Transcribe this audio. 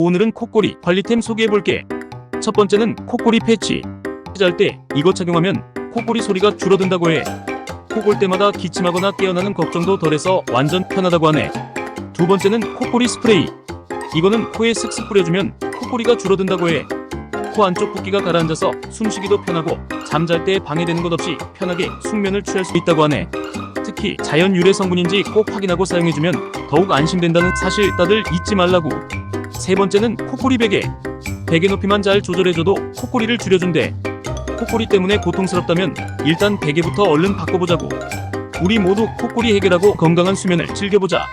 오늘은 코골이 관리템 소개해볼게. 첫 번째는 코골이 패치. 잘 때 이거 착용하면 코골이 소리가 줄어든다고 해. 코 골 때마다 기침하거나 깨어나는 걱정도 덜해서 완전 편하다고 하네. 두 번째는 코골이 스프레이. 이거는 코에 슥슥 뿌려주면 코골이가 줄어든다고 해. 코 안쪽 붓기가 가라앉아서 숨쉬기도 편하고 잠잘 때 방해되는 것 없이 편하게 숙면을 취할 수 있다고 하네. 특히 자연 유래 성분인지 꼭 확인하고 사용해주면 더욱 안심된다는 사실 다들 잊지 말라고. 세 번째는 코골이 베개. 베개 높이만 잘 조절해줘도 코골이를 줄여준대. 코골이 때문에 고통스럽다면 일단 베개부터 얼른 바꿔보자고. 우리 모두 코골이 해결하고 건강한 수면을 즐겨보자.